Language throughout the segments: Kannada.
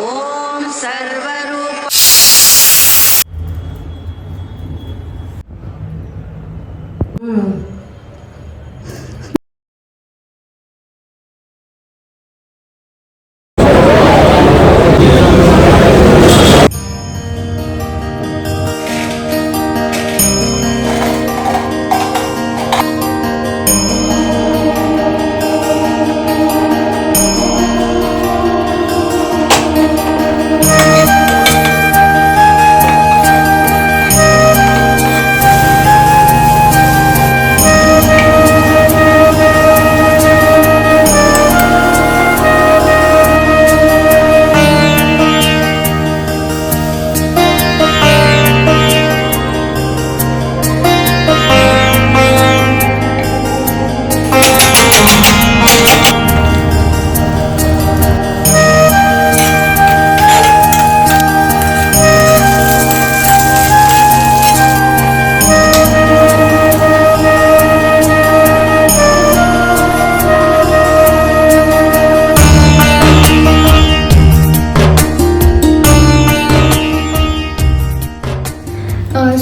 ಓಂ ಸರ್ವರೂಪ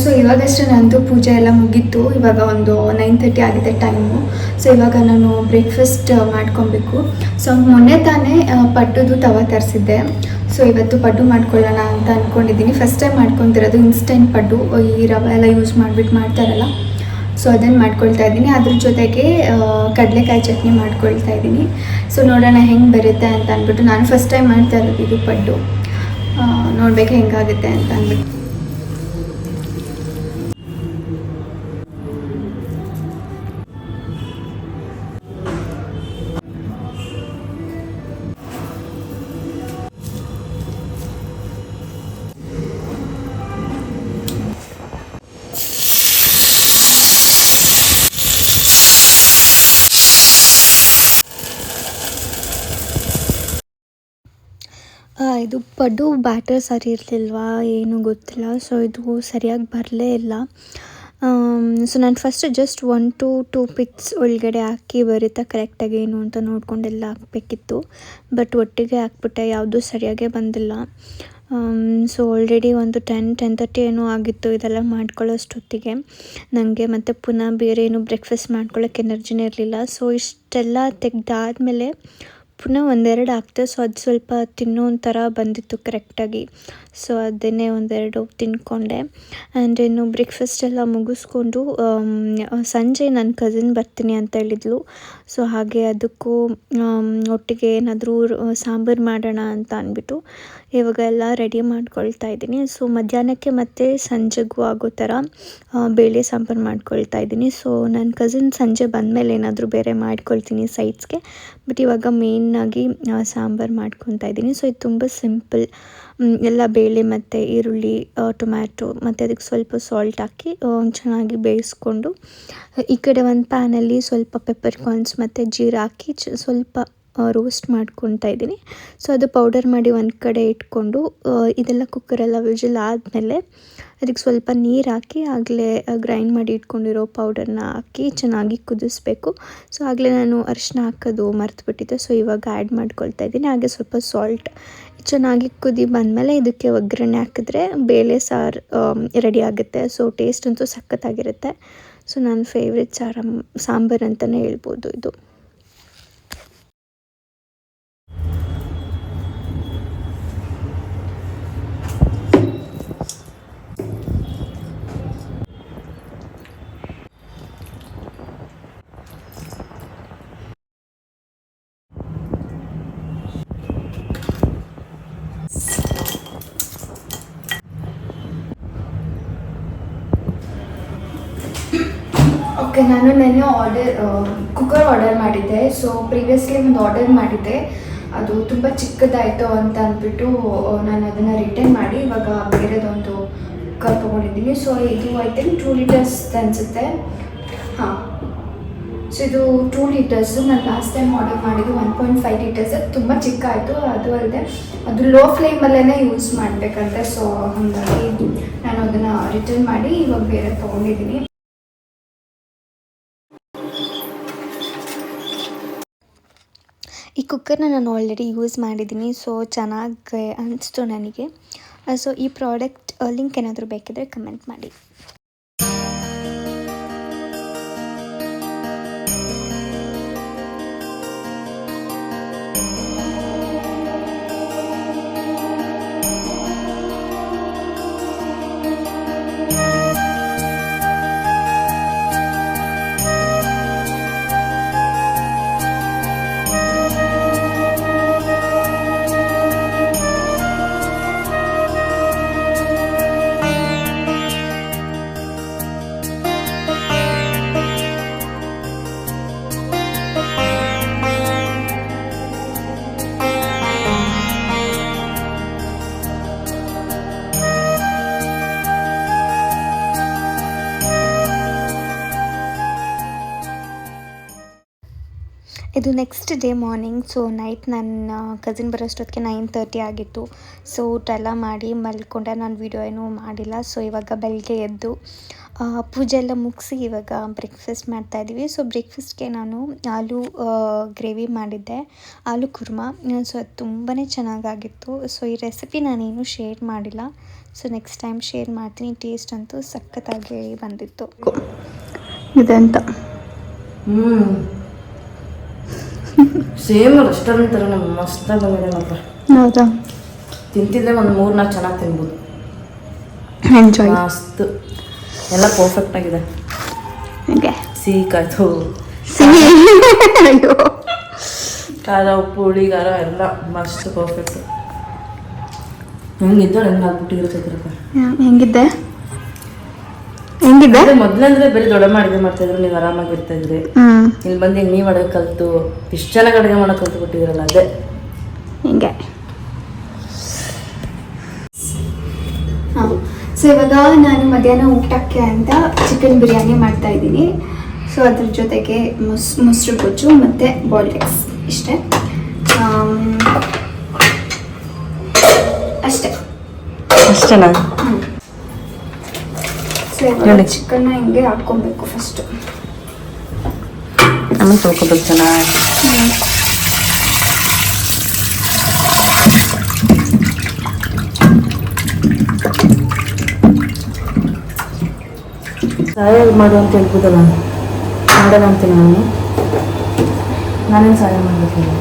ಸೊ ಇವಾಗಷ್ಟೇ ನಂದು ಪೂಜೆ ಎಲ್ಲ ಮುಗೀತು. ಇವಾಗ ಒಂದು 9:30 ಆಗಿದೆ ಟೈಮು. ಸೊ ಇವಾಗ ನಾನು ಬ್ರೇಕ್ಫಾಸ್ಟ್ ಮಾಡ್ಕೊಬೇಕು. ಸೊ ಮೊನ್ನೆ ತಾನೇ ಪಡ್ಡುದು ತವ ತರಿಸಿದ್ದೆ. ಸೊ ಇವತ್ತು ಪಡ್ಡು ಮಾಡ್ಕೊಳ್ಳೋಣ ಅಂತ ಅಂದ್ಕೊಂಡಿದ್ದೀನಿ. ಫಸ್ಟ್ ಟೈಮ್ ಮಾಡ್ಕೊತಿರೋದು ಇನ್ಸ್ಟೆಂಟ್ ಪಡ್ಡು, ಈ ರವೆ ಎಲ್ಲ ಯೂಸ್ ಮಾಡಿಬಿಟ್ಟು ಮಾಡ್ತಾರಲ್ಲ, ಸೊ ಅದನ್ನು ಮಾಡ್ಕೊಳ್ತಾ ಇದ್ದೀನಿ. ಅದ್ರ ಜೊತೆಗೆ ಕಡಲೆಕಾಯಿ ಚಟ್ನಿ ಮಾಡ್ಕೊಳ್ತಾ ಇದ್ದೀನಿ. ಸೊ ನೋಡೋಣ ಹೆಂಗೆ ಬರುತ್ತೆ ಅಂತ ಅಂದ್ಬಿಟ್ಟು. ನಾನು ಫಸ್ಟ್ ಟೈಮ್ ಮಾಡ್ತಾ ಇರೋದು ಇದು ಪಡ್ಡು, ನೋಡ್ಬೇಕು ಹೆಂಗಾಗುತ್ತೆ ಅಂತ ಅಂದ್ಬಿಟ್ಟು. ಇದು ಪಡ್ಡು ಬ್ಯಾಟರ್ ಸರಿ ಇರಲಿಲ್ವಾ ಏನೂ ಗೊತ್ತಿಲ್ಲ. ಸೊ ಇದು ಸರಿಯಾಗಿ ಬರಲೇ ಇಲ್ಲ. ಸೊ ನಾನು ಫಸ್ಟ್ ಜಸ್ಟ್ 1 to 2 ಪಿಕ್ಸ್ ಒಳಗಡೆ ಹಾಕಿ ಬರುತ್ತಾ ಕರೆಕ್ಟಾಗಿ ಏನು ಅಂತ ನೋಡ್ಕೊಂಡೆಲ್ಲ ಹಾಕಬೇಕಿತ್ತು. ಬಟ್ ಒಟ್ಟಿಗೆ ಹಾಕ್ಬಿಟ್ಟೆ, ಯಾವುದೂ ಸರಿಯಾಗೇ ಬಂದಿಲ್ಲ. ಸೊ ಆಲ್ರೆಡಿ ಒಂದು 10-10:30 ಏನೋ ಆಗಿತ್ತು ಇದೆಲ್ಲ ಮಾಡ್ಕೊಳ್ಳೋಷ್ಟೊತ್ತಿಗೆ. ನನಗೆ ಮತ್ತು ಪುನಃ ಬೇರೆ ಏನು ಬ್ರೇಕ್ಫಾಸ್ಟ್ ಮಾಡ್ಕೊಳ್ಳೋಕ್ಕೆ ಎನರ್ಜಿನೇ ಇರಲಿಲ್ಲ. ಸೊ ಇಷ್ಟೆಲ್ಲ ತೆಗ್ದಾದ್ಮೇಲೆ ಪುನಃ ಒಂದೆರಡು ಹಾಕ್ತೆ. ಸೊ ಅದು ಸ್ವಲ್ಪ ತಿನ್ನೋ ಒಂಥರ ಬಂದಿತ್ತು ಕರೆಕ್ಟಾಗಿ. ಸೊ ಅದನ್ನೇ ಒಂದೆರಡು ತಿಂದ್ಕೊಂಡೆ. ಆ್ಯಂಡ್ ಇನ್ನು ಬ್ರೇಕ್ಫಾಸ್ಟ್ ಎಲ್ಲ ಮುಗಿಸ್ಕೊಂಡು ಸಂಜೆ ನನ್ನ ಕಸಿನ್ ಬರ್ತೀನಿ ಅಂತ ಹೇಳಿದ್ಲು. ಸೊ ಹಾಗೆ ಅದಕ್ಕೂ ಒಟ್ಟಿಗೆ ಏನಾದರೂ ಸಾಂಬಾರು ಮಾಡೋಣ ಅಂತ ಅಂದ್ಬಿಟ್ಟು ಇವಾಗ ಎಲ್ಲ ರೆಡಿ ಮಾಡ್ಕೊಳ್ತಾ ಇದ್ದೀನಿ. ಸೊ ಮಧ್ಯಾಹ್ನಕ್ಕೆ ಮತ್ತು ಸಂಜೆಗೂ ಆಗೋ ಥರ ಬೇಳೆ ಸಾಂಬಾರು ಮಾಡ್ಕೊಳ್ತಾ ಇದ್ದೀನಿ. ಸೊ ನನ್ನ ಕಸಿನ್ ಸಂಜೆ ಬಂದಮೇಲೆ ಏನಾದರೂ ಬೇರೆ ಮಾಡ್ಕೊಳ್ತೀನಿ ಸೈಡ್ಸ್ಗೆ. ಬಟ್ ಇವಾಗ ಮೇಯ್ನಾಗಿ ಸಾಂಬಾರು ಮಾಡ್ಕೊತಾ ಇದ್ದೀನಿ. ಸೊ ಇದು ತುಂಬ ಸಿಂಪಲ್. ಎಲ್ಲ ಬೇಳೆ ಮತ್ತು ಈರುಳ್ಳಿ, ಟೊಮ್ಯಾಟೊ ಮತ್ತು ಅದಕ್ಕೆ ಸ್ವಲ್ಪ ಸಾಲ್ಟ್ ಹಾಕಿ ಚೆನ್ನಾಗಿ ಬೇಯಿಸ್ಕೊಂಡು, ಈ ಕಡೆ ಒಂದು ಪ್ಯಾನಲ್ಲಿ ಸ್ವಲ್ಪ ಪೆಪ್ಪರ್ ಕಾರ್ನ್ಸ್ ಮತ್ತು ಜೀರಾ ಹಾಕಿ ಸ್ವಲ್ಪ ರೋಸ್ಟ್ ಮಾಡ್ಕೊತಾ ಇದ್ದೀನಿ. ಸೊ ಅದು ಪೌಡರ್ ಮಾಡಿ ಒಂದು ಕಡೆ ಇಟ್ಕೊಂಡು ಇದೆಲ್ಲ ಕುಕ್ಕರೆಲ್ಲ ವಿಜಿಲ್ ಆದಮೇಲೆ ಅದಕ್ಕೆ ಸ್ವಲ್ಪ ನೀರು ಹಾಕಿ ಆಗಲೇ ಗ್ರೈಂಡ್ ಮಾಡಿ ಇಟ್ಕೊಂಡಿರೋ ಪೌಡರ್ನ ಹಾಕಿ ಚೆನ್ನಾಗಿ ಕುದಿಸ್ಬೇಕು. ಸೊ ಆಗಲೇ ನಾನು ಅರಿಶಿನ ಹಾಕೋದು ಮರ್ತುಬಿಟ್ಟಿದ್ದೆ. ಸೊ ಇವಾಗ ಆ್ಯಡ್ ಮಾಡ್ಕೊಳ್ತಾ ಇದ್ದೀನಿ. ಹಾಗೆ ಸ್ವಲ್ಪ ಸಾಲ್ಟ್. ಚೆನ್ನಾಗಿ ಕುದಿ ಬಂದಮೇಲೆ ಇದಕ್ಕೆ ಒಗ್ಗರಣೆ ಹಾಕಿದ್ರೆ ಬೇಳೆ ಸಾರು ರೆಡಿ ಆಗುತ್ತೆ. ಸೊ ಟೇಸ್ಟ್ ಅಂತೂ ಸಖತ್ತಾಗಿರುತ್ತೆ. ಸೊ ನನ್ನ ಫೇವ್ರೆಟ್ ಸಾಂಬಾರು ಅಂತಲೇ ಹೇಳ್ಬೋದು ಇದು. ಓಕೆ, ನಾನು ನೆನ್ನೆ ಕುಕ್ಕರ್ ಆರ್ಡರ್ ಮಾಡಿದ್ದೆ. ಸೊ ಪ್ರೀವಿಯಸ್ಲಿ ಒಂದು ಆರ್ಡರ್ ಮಾಡಿದ್ದೆ, ಅದು ತುಂಬ ಚಿಕ್ಕದಾಯಿತು ಅಂತ ಅಂದ್ಬಿಟ್ಟು ನಾನು ಅದನ್ನು ರಿಟರ್ನ್ ಮಾಡಿ ಇವಾಗ ಬೇರೆದೊಂದು ಕುಕ್ಕರ್ ತೊಗೊಂಡಿದ್ದೀನಿ. ಸೊ ಇದು ಐ ಥಿಂಕ್ 2 ಲೀಟರ್ಸ್ ಅನಿಸುತ್ತೆ. ಹಾಂ, ಸೊ ಇದು 2 ಲೀಟರ್ಸು. ನಾನು ಲಾಸ್ಟ್ ಟೈಮ್ ಆರ್ಡರ್ ಮಾಡಿದ್ದು 1.5 ಲೀಟರ್ಸ್. ತುಂಬ ಚಿಕ್ಕ ಆಯಿತು. ಅದು ಅಲ್ಲದೆ ಅದು ಲೋ ಫ್ಲೇಮಲ್ಲೇ ಯೂಸ್ ಮಾಡಬೇಕಂತೆ. ಸೊ ಹಾಗಾಗಿ ನಾನು ಅದನ್ನು ರಿಟರ್ನ್ ಮಾಡಿ ಇವಾಗ ಬೇರೆ ತೊಗೊಂಡಿದ್ದೀನಿ. ಈ ಕುಕ್ಕರ್ನ ನಾನು ಆಲ್ರೆಡಿ ಯೂಸ್ ಮಾಡಿದ್ದೀನಿ, ಸೊ ಚೆನ್ನಾಗಿ ಅನಿಸ್ತು ನನಗೆ. ಸೊ ಈ ಪ್ರಾಡಕ್ಟ್ ಲಿಂಕ್ ಏನಾದರೂ ಬೇಕಿದ್ರೆ ಕಮೆಂಟ್ ಮಾಡಿ. ಇದು next day morning. So night ನನ್ನ ಕಸಿನ್ ಬರೋಷ್ಟೊತ್ತಿಗೆ 9:30 ಆಗಿತ್ತು. ಸೊ ಊಟ ಎಲ್ಲ ಮಾಡಿ ಮಲ್ಕೊಂಡೆ. ನಾನು ವೀಡಿಯೋ ಏನೂ ಮಾಡಿಲ್ಲ. ಸೊ ಇವಾಗ ಬೆಳಗ್ಗೆ ಎದ್ದು ಪೂಜೆ ಎಲ್ಲ ಮುಗಿಸಿ ಇವಾಗ ಬ್ರೇಕ್ಫಾಸ್ಟ್ ಮಾಡ್ತಾಯಿದ್ದೀವಿ. ಸೊ ಬ್ರೇಕ್ಫಾಸ್ಟ್ಗೆ ನಾನು ಆಲೂ ಗ್ರೇವಿ ಮಾಡಿದ್ದೆ, ಆಲೂ ಕುರ್ಮಾ. ಸೊ ಅದು ತುಂಬಾ ಚೆನ್ನಾಗಾಗಿತ್ತು. ಸೊ ಈ ರೆಸಿಪಿ ನಾನೇನು ಶೇರ್ ಮಾಡಿಲ್ಲ. ಸೊ ನೆಕ್ಸ್ಟ್ ಟೈಮ್ ಶೇರ್ ಮಾಡ್ತೀನಿ. ಟೇಸ್ಟ್ ಅಂತೂ ಸಖತ್ತಾಗಿ ಬಂದಿತ್ತು. ಇದಂತ ಸೇಮ್ ರೆಸ್ಟೋರೆಂಟ್ ಥರ ನಮ್ಮ ಮಸ್ತಾಗಿ ಬಂದಿದೆ ಮಾತ್ರ. ಹೌದಾ? ತಿಂತಿದ್ರೆ ಒಂದು 3-4 ಚೆನ್ನಾಗಿ ತಿನ್ಬೋದು. ಎಂಜಾಯ್. ಮಸ್ತ್ ಎಲ್ಲ ಪರ್ಫೆಕ್ಟ್ ಆಗಿದೆ. ಹಾಗೆ ಸಿಹಿ ಕಾಯ್ತು, ಅಯ್ಯೋ ಖಾರ ಉಪ್ಪು ಹುಳಿ ಖಾರ ಎಲ್ಲ ಮಸ್ತ್ ಪರ್ಫೆಕ್ಟ್. ಹೆಂಗಿದ್ದೋ ಹೆಂಗೆ ಆಗ್ಬಿಟ್ಟಿರುತ್ತೆ. ಹೆಂಗಿದ್ದೆ ಮೊದ್ಲಂದ್ರೆ ಬೇರೆ ದೊಡ್ಡಮ್ಮ ಅಡುಗೆ ಮಾಡ್ತಾ ಇದ್ರು, ನೀವು ಆರಾಮಾಗಿ ಇರ್ತಾ ಇದ್ರಿ. ಇಲ್ಲಿ ಬಂದು ನೀವು ಅಡುಗೆ ಕಲ್ತು ಇಷ್ಟು ಚೆನ್ನಾಗಿ ಅಡುಗೆ ಮಾಡೋಕೆ ಕಲ್ತು ಕೊಟ್ಟಿದ್ರಲ್ಲ, ಅದೇ ಹಿಂಗೆ. ಸೊ ಇವಾಗ ನಾನು ಮಧ್ಯಾಹ್ನ ಊಟಕ್ಕೆ ಅಂತ ಚಿಕನ್ ಬಿರಿಯಾನಿ ಮಾಡ್ತಾ ಇದ್ದೀನಿ. ಸೊ ಅದ್ರ ಜೊತೆಗೆ ಮೊಸರು ಗೊಜ್ಜು ಮತ್ತು ಬಾಯ್ಲ್ಡ್ ಎಗ್ಸ್ ಇಷ್ಟೇ. ಅಷ್ಟೇನಾ? ಸೊ ಇವಾಗ ಚಿಕನ್ನ ಹಿಂಗೆ ಹಾಕ್ಕೊಬೇಕು ಫಸ್ಟು. ಆಮೇಲೆ ತೊಳ್ಕೊಬೇಕು ಚೆನ್ನಾಗಿ. ಸಹಾಯ ಮಾಡು ಅಂತ ಹೇಳ್ಬೋದಲ್ಲ, ಮಾಡೋಣ ಅಂತೀನಿ ನಾನೇನು ಸಹಾಯ ಮಾಡಬೇಕಿಲ್ಲ.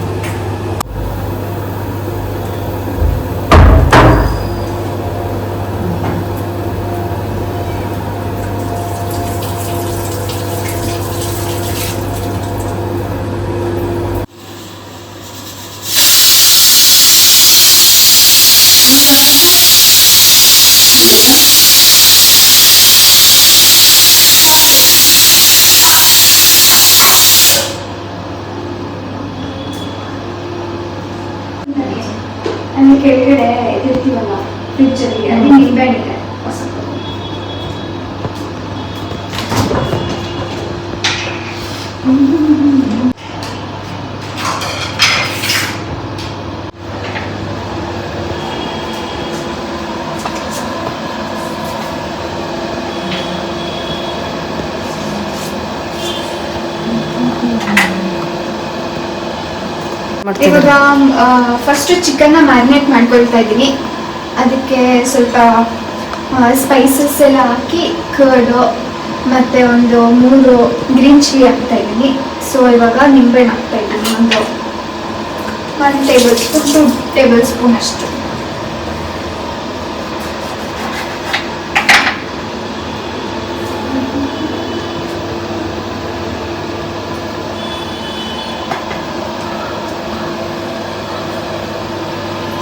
ಅಲ್ಲಿ ಕೆಳಗಡೆ ಇದಿರ್ತೀವಲ್ಲ ಫ್ರಿಜ್ಜಲ್ಲಿ, ಅಲ್ಲಿ ನಿಂಬೆಹಣ್ಣು ಇದೆ ಹೊಸ. ಇವಾಗ ಫಸ್ಟ್ ಚಿಕನ್ನ ಮ್ಯಾರಿನೇಟ್ ಮಾಡ್ಕೊಳ್ತಾ ಇದ್ದೀನಿ. ಅದಕ್ಕೆ ಸ್ವಲ್ಪ ಸ್ಪೈಸಸ್ ಎಲ್ಲ ಹಾಕಿ ಕರ್ಡು ಮತ್ತು ಒಂದು 3 ಗ್ರೀನ್ ಚಿಲ್ಲಿ ಹಾಕ್ತಾ ಇದ್ದೀನಿ. ಸೊ ಇವಾಗ ನಿಂಬೆಹಣ್ಣು ಹಾಕ್ತಾ ಇದ್ದೀನಿ, ಒಂದು 1 ಟೇಬಲ್ ಸ್ಪೂನ್ 2 ಟೇಬಲ್ ಸ್ಪೂನ್ ಅಷ್ಟು.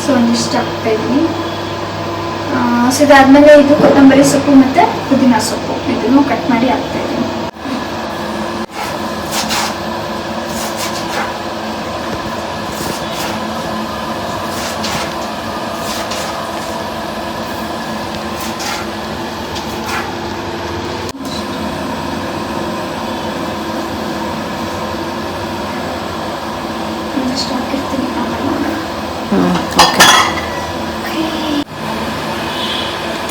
ಸೊ ಒಂದಿಷ್ಟು ಹಾಕ್ತಾ ಇದ್ದೀನಿ. ಸೊ ಇದಾದ್ಮೇಲೆ ಇದು ಕೊತ್ತಂಬರಿ ಸೊಪ್ಪು ಮತ್ತು ಪುದೀನ ಸೊಪ್ಪು ಇದನ್ನು ಕಟ್ ಮಾಡಿ ಹಾಕ್ತಾ ಇದ್ದೀನಿ. ಒಂದಿಷ್ಟು ಹಾಕಿರ್ತೀನಿ.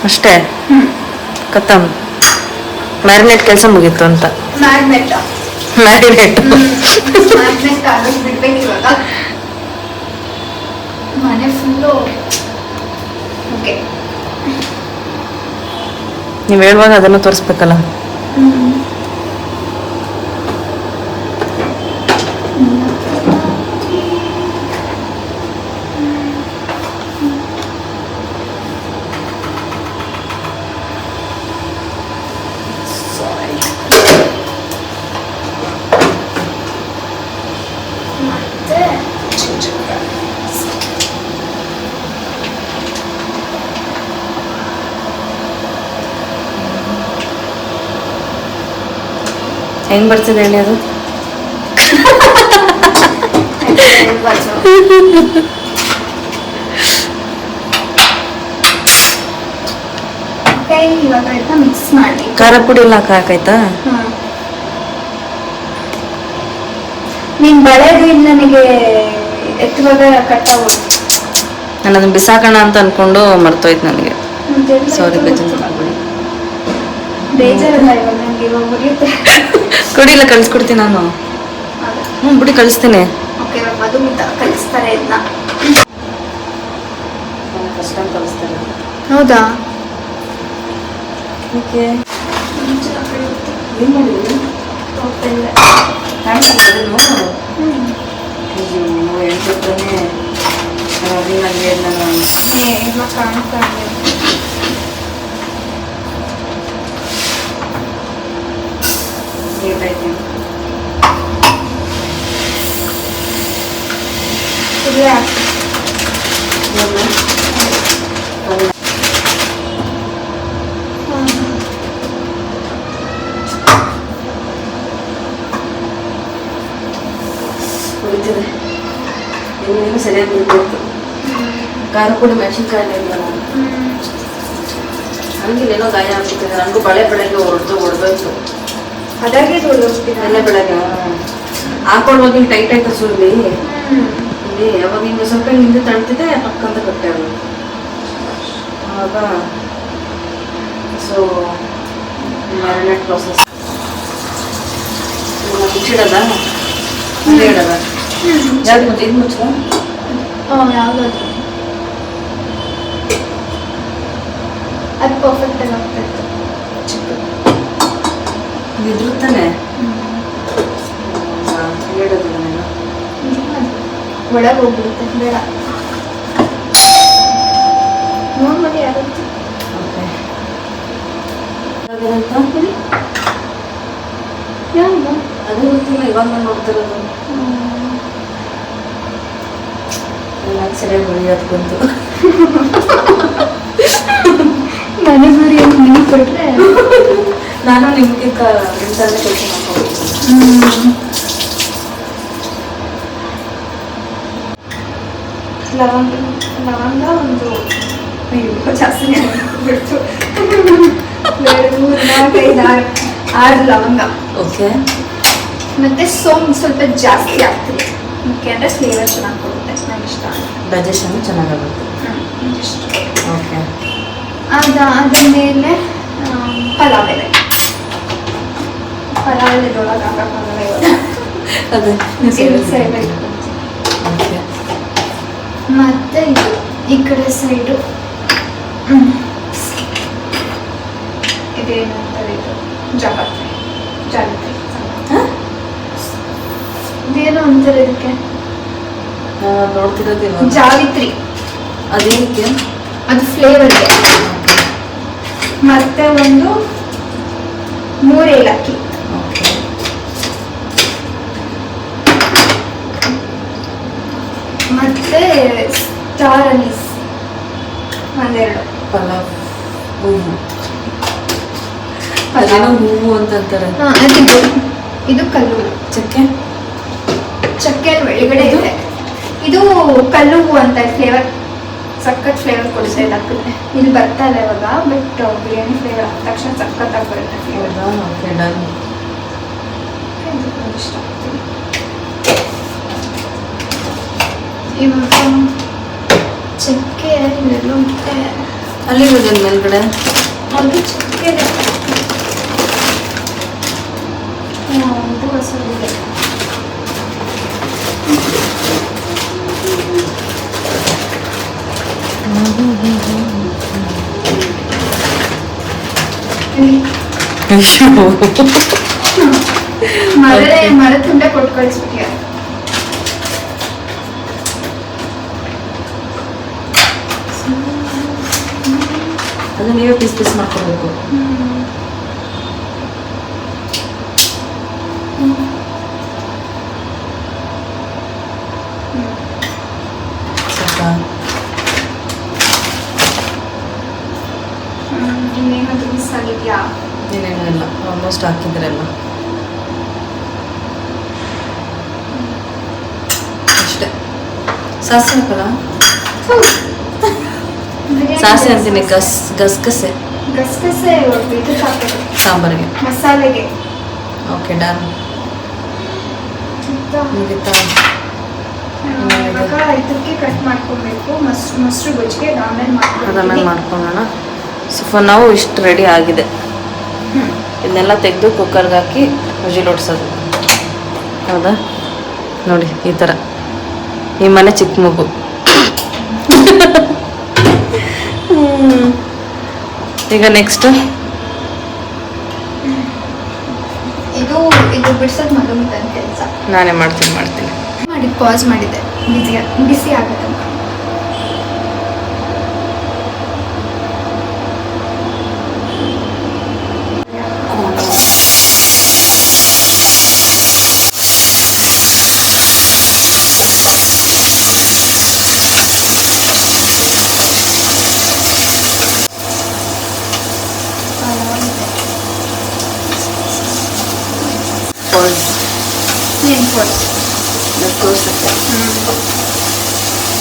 ಅಷ್ಟೇ ಕತ್ತಮ್ ಮ್ಯಾರಿನೇಟ್ ಕೆಲಸ ಮುಗೀತು ಅಂತ. ಮ್ಯಾರಿನೇಟ್ ಮ್ಯಾರಿನೇಟ್ ಮ್ಯಾರಿನೇಟ್ ಆಗೋದು ಬಿಡ್ಬೇಕು ಇವಾಗ. ಮನೆ ಫುಲ್ಲು ಓಕೆ. ನೀವು ಹೇಳುವಾಗ ಅದನ್ನು ತೋರಿಸ್ಬೇಕಲ್ಲ. ಹೆಂಗ್ ಬರ್ತದೆ ಹೇಳಿ ಅದು? ಇವಾಗ ಮಿಕ್ಸ್ ಮಾಡಿ ಖಾರ ಪುಡಿ ಎಲ್ಲ ಹಾಕಾಯ್ತಾ? ನೀನ್ ಬಳೆದು ಇಲ್ಲಿ ನನಗೆ ಎತ್ತುವಾಗ ಕಟ್ಟಾಗೋದು. ನಾನು ಅದನ್ನ ಬಿಸಾಕೋಣ ಅಂತ ಅನ್ಕೊಂಡು ಮರ್ತೋಯ್ತು ನನಗೆ. ಸಾರಿ, ಬೇಜಾರಲ್ಲ ಇವಾಗ ನನಗೆ. ಇವಾಗ ಮುಗಿಯುತ್ತೆ. ಕೊಡಿಲ್ಲ, ಕಳಿಸ್ಕೊಡ್ತೀನಿ ನಾನು. ಬಿಡಿ ಕಳಿಸ್ತೀನಿ. ಓಕೆ, ಇವಾಗ ಮಧುಮಿತ ಕಲಿಸ್ತಾರೆ ಇದನ್ನ. ಫಸ್ಟ್ ಟೈಮ್ ಕಳಿಸ್ತಾರೆ. ಹೌದಾ? ಓಕೆ. ಏನು ಮಾಡಿದ್ರಿ? ಕಾಣಿಸ್ತಾ ಹೊಡಿತಿದೆ. ಇನ್ನೇನು ಸರಿಯಾಗಿ ಬಿಡ್ಬೇಕು. ಖಾರ ಪುಡಿ ಮೆಣಸಿನ್ಕಾಯಿ ಇಲ್ಲ. ನನಗೆ ಏನೋ ಗಾಯ ಆಗ್ಬಿಟ್ಟಿದೆ. ನನಗೂ ಬಳೆ ಬೆಳಗ್ಗೆ ಹೊಡೆದೋಯ್ತು. ಅದಾಗೆ ಹೊಡೆದೋಗ್ತೀನಿ ಬಳೆ ಬೆಳಗ್ಗೆ ಹಾಕೊಳ್ಳುವಾಗ ಟೈಟ್ ಆಯ್ತು ಸುರುಳಿ. ಇಲ್ಲಿ ಯಾವಾಗ ಹಿಂಗೆ ಸ್ವಲ್ಪ ಹಿಂದೆ ತಳ್ತಿದೆ, ಪಕ್ಕಂತ ಕಟ್ಟೆ ಅದು. ಆವಾಗ ಸೊ ಮ್ಯಾರಿನೇಟ್ ಪ್ರೋಸೆಸ್ ಮುಚ್ಚಿಡೋದ? ಅದೇ ಇಡೋದ? ಯಾವ್ದು ಮತ್ತೆ ಇದು ಮುಚ್ಚ? ಯಾವುದಾದ್ರು ಅದು ಪರ್ಫೆಕ್ಟಾಗಿ ಆಗ್ತಾಯಿತ್ತು. ಇದ್ರ ತಾನೆ ಹೇಳಿರೋದಿಲ್ಲ ನಾನು. ಒಳಗೆ ಹೋಗ್ಬಿಡುತ್ತೆ. ಬೇಡ ನೋಡಿ ಯಾವತ್ತು. ಓಕೆ. ಯಾವುದು ಅದು ಗೊತ್ತಿಲ್ಲ, ಇವಾಗ ನಾನು ನೋಡ್ತಿರೋದು. ನನಗೆ ಸರಿಯಾಗಿ ಹೊಡಿಯೋದು ಬಂತು. ನನಗೆ ಗುರಿ ಅಂತ ನಿಮಗೆ ಕೊಟ್ಟರೆ ನಾನು ನಿಮಗೆ ನಿಮ್ದಲ್ಲೇ ಕೆಲಸ ಮಾಡ್ಕೊಂಡು ಲವಂಗ ಒಂದು ಜಾಸ್ತಿ ಬಿಡ್ತು. 2, 3, 4, 5, 6 ಲವಂಗ. ಓಕೆ. ಮತ್ತೆ ಸೋಂಪು ಸ್ವಲ್ಪ ಜಾಸ್ತಿ ಆಗ್ತದೆ. ಯಾಕೆಂದರೆ ಫ್ಲೇವರ್ ಚೆನ್ನಾಗಿ ಕೊಡುತ್ತೆ. ನನಗೆ ಇಷ್ಟ. ಡೈಜೆಷನ್ ಚೆನ್ನಾಗಾಗುತ್ತೆ. ಇಷ್ಟು. ಓಕೆ. ಅದ್ರ ಮೇಲೆ ಪಲಾವ್ ಎಲೆ. ಪಲಾವ್ ಎಲೆದೊಳಗೆ ಹಾಕೋಕ್ಕಾಗಲ್ಲ ಇವಾಗ. ಅದೇ ಓಕೆ. ಮತ್ತೆ ಇದು ಈ ಕಡೆ ಸೈಡು ಇದೇನಂತಾರೆ, ಇದು ಜಾಪತ್ರೆ. ಇದೇನು ಅಂತಾರೆ ಇದಕ್ಕೆ? ನೋಡ್ತಿರೋದಿಲ್ಲ. ಜಾವಿತ್ರಿ. ಅದೇನಕ್ಕೆ? ಅದು ಫ್ಲೇವರ್ಗೆ. ಮತ್ತೆ ಒಂದು 3 ಏಲಕ್ಕಿ. ಮತ್ತೆ ಸ್ಟಾರ್ ಅನೀಸ್ ಒಂದೆರಡು. ಪಲಾವ್ ಹೂವು. ಅದೇನೋ ಹೂವು ಅಂತಂತಾರೆ. ಇದು ಕಲ್ಲು ಚಕ್ಕೆ ಒಳಗಡೆ ಇದೆ. ಇದು ಕಲ್ಲು ಹೂವು ಅಂತ ಫ್ಲೇವರ್. ಸಖತ್ ಫ್ಲೇವರ್ ಕೊಡುತ್ತೆ. ಇದಾಗ್ತದೆ. ಇಲ್ಲಿ ಬರ್ತಾ ಇಲ್ಲ ಇವಾಗ, ಬಟ್ ಬಿರಿಯಾನಿ ಫ್ಲೇವರ್ ಆದ ತಕ್ಷಣ ಸಖತ್ತಾಗಿ ಬರುತ್ತೆ ಫ್ಲೇವರ್. Okay, done. ಇಷ್ಟ ಆಗ್ತದೆ. ಇವಾಗ ಚಕ್ಕೆ ಇವೆಲ್ಲ ಮತ್ತೆ ಅಲ್ಲಿ ಹೋದೇನು ಮೇಲ್ಗಡೆ? ಅದು ಚಕ್ಕೆ ಇದು ಹಸಿರಿದೆ. ಮರ ತುಂಡ ಕೊಟ್ಟು ಕಳಿಸ್ಬಿಟ್ಟಿಯ. ಅದು ನೀವೇ ಪೀಸ್ ಪೀಸ್ ಮಾಡ್ಕೊಳ್ಬೇಕು. ಸ್ವಲ್ಪ ಇನ್ನೇನಾದರೂ ಮಿಸ್ ಆಗಿದೆಯಾ? ಏನೇನೂ ಇಲ್ಲ, ಆಲ್ಮೋಸ್ಟ್ ಹಾಕಿದ್ರಲ್ಲ ಅಷ್ಟೇ. ಸಾಸಿವೆ ಹಾಕಲ್ಲ? ಸಾಸಿವೆ ಅಂತೀನಿ, ಗಸಗಸೆ ಇದಕ್ಕೆ ಹಾಕೋದು ಸಾಂಬಾರಿಗೆ, ಮಸಾಲೆಗೆ. Okay done. ಮುಗಿತಾ? ಇವಾಗ ಇದಕ್ಕೆ ಕಟ್ ಮಾಡ್ಕೊಬೇಕು. ಮೊಸರು ಗೊಜ್ಜಿಗೆ ಆಮೇಲೆ ಮಾಡ್ಕೊಳ್ಳೋಣ. ಸೊ ನಾವು ಇಷ್ಟು ರೆಡಿ ಆಗಿದೆ. ಇದನ್ನೆಲ್ಲ ತೆಗೆದು ಕುಕ್ಕರ್ಗೆ ಹಾಕಿ ವಿಜಿಲ್ ಹೊಡ್ಸೋದು. ಹೌದಾ? ನೋಡಿ ಈ ಥರ. ಈ ಮನೆ ಚಿಕ್ಕ ಮಗು. ಈಗ ನೆಕ್ಸ್ಟ್ ಇದು ಬಿಡ್ಸೋದು ಮಗನ ಕೆಲಸ. ನಾನೇ ಮಾಡ್ತೀನಿ ಮಾಡಿ ಪಾಸ್ ಮಾಡಿದ್ದೆ, ಬಿಸಿ ಆಗುತ್ತೆ.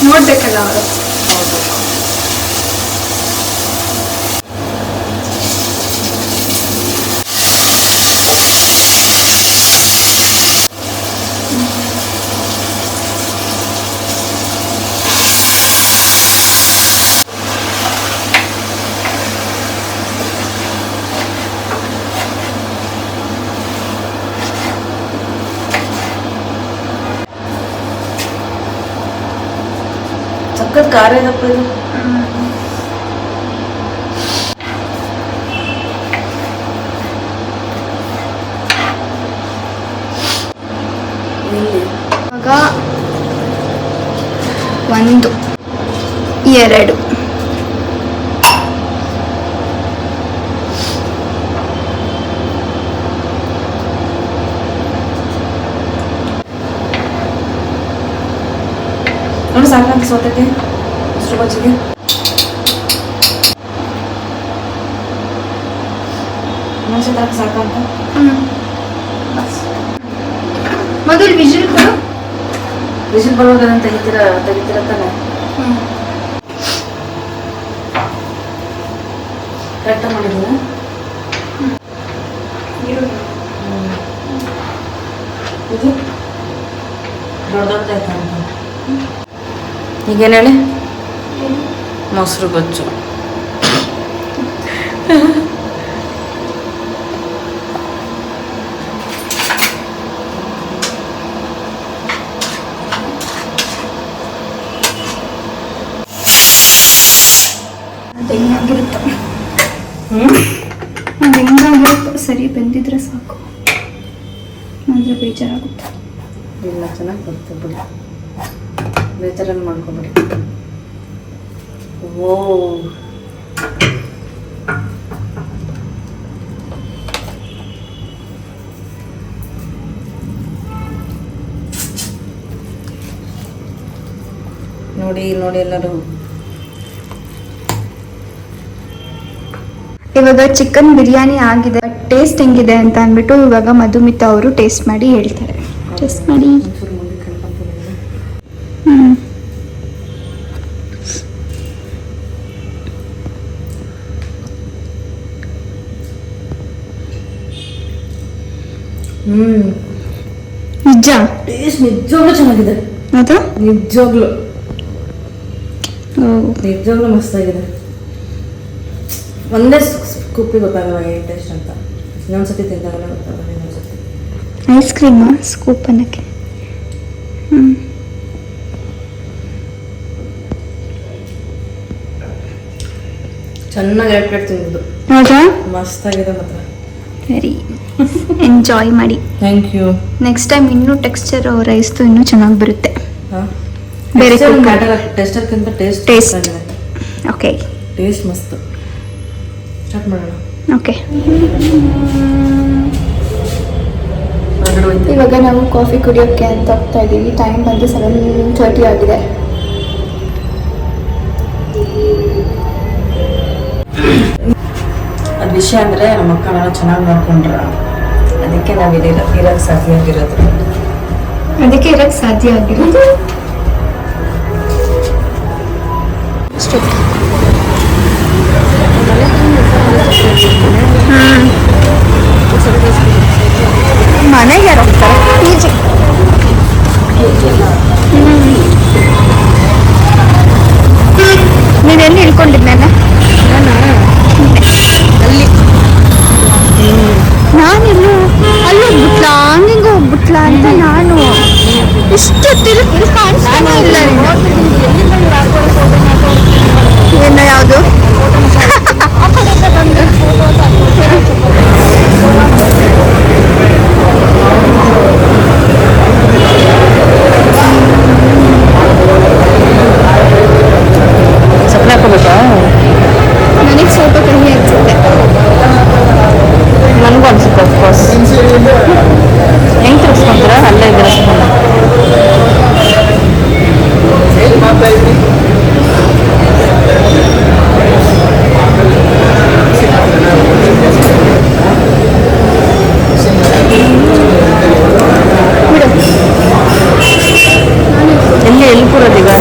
ನೋಡ್ಬೇಕಲ್ಲ ಅವರು. ಸಖತ್ ಖಾರ ಇದಪ್ಪ ಇದು. ಇವಾಗ 1 2 ನೋಡಿ ಸಾಕಂತ ಸೌತೆಗೆ ಮೊಸರು ಬಜ್ಜಿಗೆ. ಮೆಣಸಿನ ಸಾಕಂತ. ಮೊದಲು ವಿಜಿಲ್ ಕೊಡು. ವಿಜಿಲ್ ಬರೋದನ್ನ ತೆಗಿತೀರ ತಾನೆ? ಕರೆಕ್ಟಾಗಿ ಮಾಡಿದ್ದೀರ? ಇದು ದೊಡ್ಡದಾಯ್ತಾ ಅಂತ. ಈಗೇನು ಹೇಳಿ? ಮೊಸರು ಗೊಜ್ಜು. ಹೆಂಗಾಗಿರುತ್ತೆ? ಹೆಂಗಾಗಿರುತ್ತೆ? ಸರಿ ಬಂದಿದ್ರೆ ಸಾಕು, ಅಂದರೆ ಬೇಜಾರಾಗುತ್ತೆ. ಇಲ್ಲ, ಚೆನ್ನಾಗಿ ಬರ್ತದೆ ಬಿಡಿ, ಬೇಜಾರಲ್ಲಿ ಮಾಡ್ಕೊಬೇಡಿ. ಓ ನೋಡಿ ಎಲ್ಲರೂ. ಇವಾಗ ಚಿಕನ್ ಬಿರಿಯಾನಿ ಆಗಿದೆ, ಬಟ್ ಟೇಸ್ಟ್ ಹೆಂಗಿದೆ ಅಂತ ಅಂದ್ಬಿಟ್ಟು ಇವಾಗ ಮಧುಮಿತಾ ಅವರು ಟೇಸ್ಟ್ ಮಾಡಿ ಹೇಳ್ತಾರೆ. ಟೇಸ್ಟ್ ಮಾಡಿ. ನಿಜ ಟೇಸ್ಟ್ ನಿಜವಾಗ್ಲೂ ಚೆನ್ನಾಗಿದೆ. ಅದು ನಿಜವಾಗ್ಲೂ ಮಸ್ತಾಗಿದೆ. ಒಂದೇ ಸ್ಕೂಪಿಗೆ ಗೊತ್ತಾಗಲ್ಲ ಏನು ಟೇಸ್ಟ್ ಅಂತ. ಇನ್ನೊಂದ್ಸತಿ ತಿಂದಾಗಲ್ಲ ಗೊತ್ತಾಗಲ್ಲ. ಇನ್ನೊಂದ್ಸತಿ ಐಸ್ ಕ್ರೀಮಾ ಸ್ಕೂಪ್ ಅನ್ನಕ್ಕೆ. ಚೆನ್ನಾಗಿ 2 ಪ್ಲೇಟ್ ತಿಂದಿದ್ದು. ಹೌದಾ? ಮಸ್ತಾಗಿದೆ ಮಾತ್ರ. ವೆರಿ ಎಂಜಾಯ್ ಮಾಡಿ. Thank you. ನೆಕ್ಸ್ಟ್ ಟೈಮ್ ಇನ್ನೂ ಟೆಕ್ಸ್ಚರ್ ರೈಸ್ದು ಇನ್ನೂ ಚೆನ್ನಾಗಿ ಬರುತ್ತೆ. ಬೇರೆ ಟೆಸ್ಟರ್ಗಿಂತ ಟೇಸ್ಟ್. ಓಕೆ, ಟೇಸ್ಟ್ ಮಸ್ತ್. ಸ್ಟಾರ್ಟ್ ಮಾಡೋಣ. ಓಕೆ, ಇವಾಗ ನಾವು ಕಾಫಿ ಕುಡಿಯೋಕ್ಕೆ ಅಂತ ಹೋಗ್ತಾ ಇದ್ದೀವಿ. ಟೈಮ್ ಬಂದು 7:30 ಆಗಿದೆ. ಅದು ವಿಷಯ ಅಂದರೆ ನಮ್ಮ ಮಕ್ಕಳೆಲ್ಲ ಚೆನ್ನಾಗಿ ನೋಡ್ಕೊಂಡ್ರ, ಅದಕ್ಕೆ ನಾವು ಇರೋಕ್ಕೆ ಸಾಧ್ಯ ಆಗಿರೋದು. ಅದಕ್ಕೆ ಇರೋಕ್ಕೆ ಸಾಧ್ಯ ಆಗಿರೋದು. ಮನೆಗೆ ಯಾರು ಹೋಗ್ತಾರೆ? PG. ನೀವೆಲ್ಲಿ ಇಳ್ಕೊಂಡಿದ್ದೇನೆ? ಅಲ್ಲಿ ನಾನೆಲ್ಲೂ ಅಲ್ಲಿ ಹೋಗ್ಬಿಟ್ಲಾ, ಹಂಗಿಂಗ ಹೋಗ್ಬಿಟ್ಲಾ ಅಂತ ನಾನು ಇಷ್ಟು ತಿರುಗಿ ಕಾಣಿಸ್ತಾನೆ ಇಲ್ಲ. ಏನು ಯಾವುದು? ಸಕ್ಕರೆ ಹಾಕೋಬೇಕಾ? ನನಗೆ ಸ್ವಲ್ಪ ಕಹಿ ಅನಿಸುತ್ತೆ. ನನಗೂ ಅನ್ಸುತ್ತೆ. ಅಫ್ಕೋರ್ಸ್ ಹೆಂಗೆ ತಿರ್ಸ್ಕೊಂತೀರ? ಅಲ್ಲೇ ಇದ್ರೆ ಎಲ್ಲಿ ಕೂರೋದೀಗ?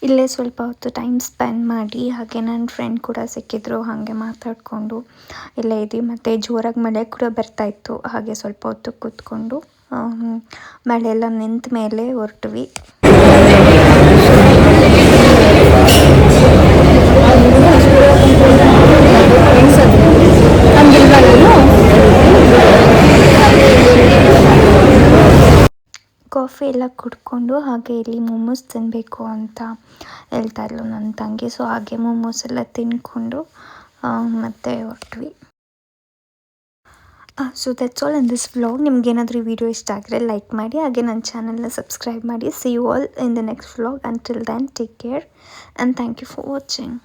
ಇಲ್ಲೇ ಸ್ವಲ್ಪ ಹೊತ್ತು ಟೈಮ್ ಸ್ಪೆಂಡ್ ಮಾಡಿ, ಹಾಗೆ ನನ್ನ ಫ್ರೆಂಡ್ ಕೂಡ ಸಿಕ್ಕಿದ್ರು. ಹಾಗೆ ಮಾತಾಡಿಕೊಂಡು ಇಲ್ಲೇ ಇದ್ವಿ. ಮತ್ತು ಜೋರಾಗಿ ಮಳೆ ಕೂಡ ಬರ್ತಾಯಿತ್ತು. ಹಾಗೆ ಸ್ವಲ್ಪ ಹೊತ್ತು ಕೂತ್ಕೊಂಡು ಮಳೆ ಎಲ್ಲ ನಿಂತ ಮೇಲೆ ಹೊರಟ್ವಿ. ಕಾಫಿ ಎಲ್ಲ ಕುಡ್ಕೊಂಡು ಹಾಗೆ ಇಲ್ಲಿ ಮೋಮೋಸ್ ತಿನ್ನಬೇಕು ಅಂತ ಹೇಳ್ತಾ ಇದ್ಲು ನನ್ನ ತಂಗಿ. ಸೊ ಹಾಗೆ ಮೋಮೋಸ್ ಎಲ್ಲ ತಿನ್ಕೊಂಡು ಮತ್ತೆ ಹೊರಟ್ವಿ. So that's all in this vlog. ನಿಮ್ಗೇನಾದರೂ ಈ ವಿಡಿಯೋ ಇಷ್ಟ ಆಗಿದ್ರೆ ಲೈಕ್ ಮಾಡಿ, ಹಾಗೆ ನನ್ನ ಚಾನಲ್ನ ಸಬ್ಸ್ಕ್ರೈಬ್ ಮಾಡಿ. See you all in the next vlog. Until then take care and thank you for watching.